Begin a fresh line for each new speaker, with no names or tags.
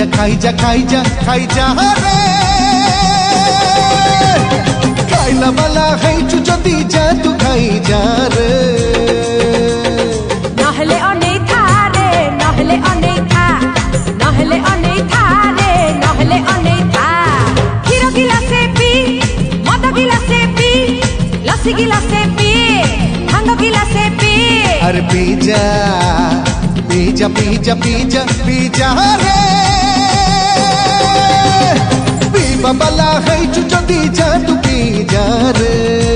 खाई जा रे खाइला वाला है जदी जा तू खाई जा रे
नहले अनेक था रे नहले अनेक था नहले अनेक था रे नहले अनेक था खीर गिलासे पी मद गिलासे पी लस्सी गिलासे पी भांग गिलासे पी
अरे पी जा रे पीवा वाला है जदी जा तू पी जा रे।